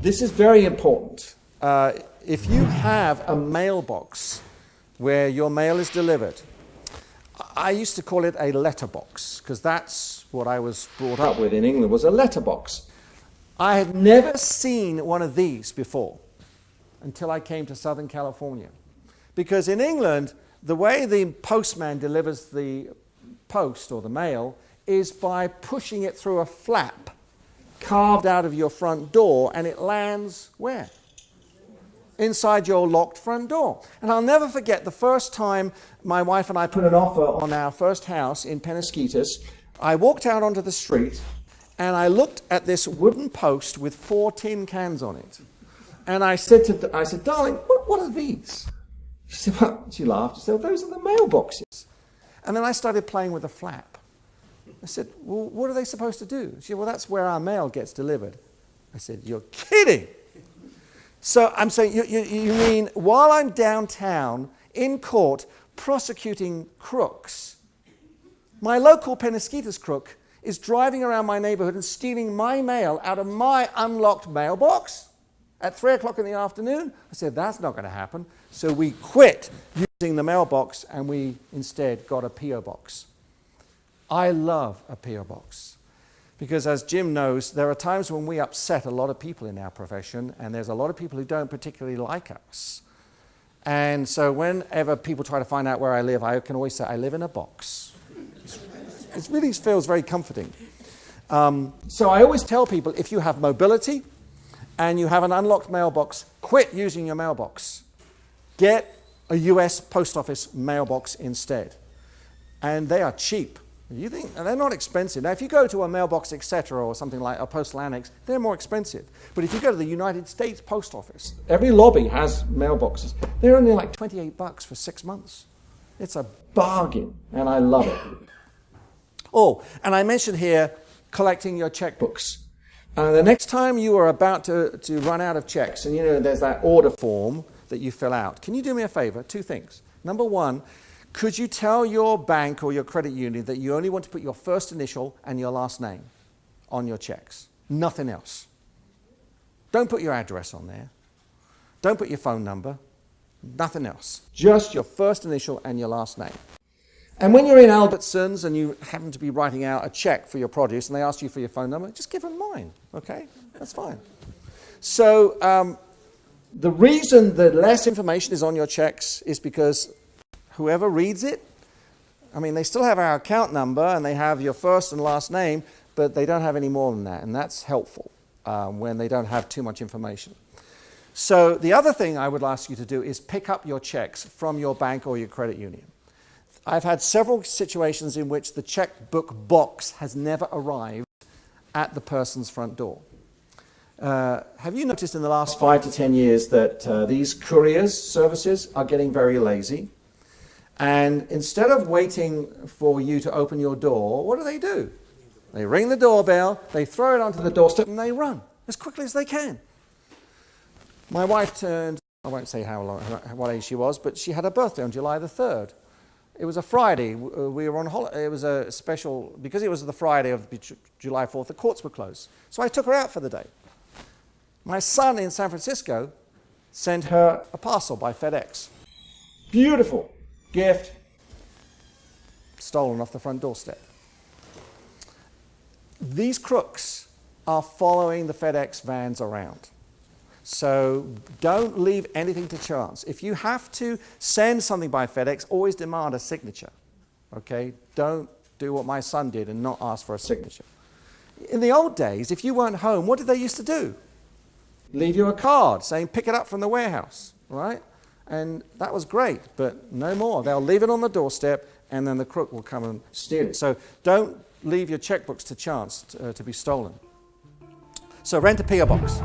This is very important. If you have a mailbox where your mail is delivered, I used to call it a letterbox, because that's what I was brought up with in England, was a letterbox. I had never seen one of these before until I came to Southern California. Because in England, the way the postman delivers the post or the mail is by pushing it through a flap carved out of your front door, and it lands where? Inside your locked front door. And I'll never forget the first time my wife and I put an offer on our first house in Penasquitos. I walked out onto the street and I looked at this wooden post with 4 tin cans on it. And I said, darling, what are these? She said, well, she laughed. She said, well, those are the mailboxes. And then I started playing with the flap. I said, well, what are they supposed to do? She said, well, that's where our mail gets delivered. I said, you're kidding. So I'm saying, you mean while I'm downtown in court prosecuting crooks, my local Penasquitos crook is driving around my neighborhood and stealing my mail out of my unlocked mailbox at 3 o'clock in the afternoon? I said, that's not going to happen. So we quit using the mailbox and we instead got a P.O. box. I love a P.O. box. Because as Jim knows, there are times when we upset a lot of people in our profession, and there's a lot of people who don't particularly like us. And so whenever people try to find out where I live, I can always say, I live in a box. It really feels very comforting. So I always tell people, if you have mobility and you have an unlocked mailbox, quit using your mailbox. Get a US post office mailbox instead. And they are cheap. You think, and they're not expensive. Now, if you go to a Mailbox Etc. or something like a Postal Annex, they're more expensive. But if you go to the United States Post Office, every lobby has mailboxes. They're only like $28 for 6 months. It's a bargain, and I love it. Oh, and I mentioned here collecting your checkbooks. The next time you are about to run out of checks, and you know there's that order form that you fill out, can you do me a favor? 2 things. Number one, could you tell your bank or your credit union that you only want to put your first initial and your last name on your checks? Nothing else. Don't put your address on there. Don't put your phone number. Nothing else. Just your first initial and your last name. And when you're in Albertsons and you happen to be writing out a check for your produce and they ask you for your phone number, just give them mine, okay? That's fine. So the reason that less information is on your checks is because whoever reads it, I mean, they still have our account number and they have your first and last name, but they don't have any more than that, and that's helpful when they don't have too much information. So the other thing I would ask you to do is pick up your checks from your bank or your credit union. I've had several situations in which the checkbook box has never arrived at the person's front door. Have you noticed in the last 5 to 10 years that these couriers services are getting very lazy? And instead of waiting for you to open your door, what do? They ring the doorbell, they throw it onto the doorstep, and they run as quickly as they can. My wife turned, I won't say what age she was, but she had a birthday on July the 3rd. It was a Friday. We were on holiday. It was a special, because it was the Friday of July 4th, the courts were closed. So I took her out for the day. My son in San Francisco sent her a parcel by FedEx. Beautiful gift, stolen off the front doorstep. These crooks are following the FedEx vans around. So don't leave anything to chance. If you have to send something by FedEx, always demand a signature. Okay? Don't do what my son did and not ask for a signature. In the old days, if you weren't home, what did they used to do? Leave you a card saying, pick it up from the warehouse, right? And that was great, but no more. They'll leave it on the doorstep, and then the crook will come and steal it. So don't leave your checkbooks to chance to be stolen. So rent a P.O. box.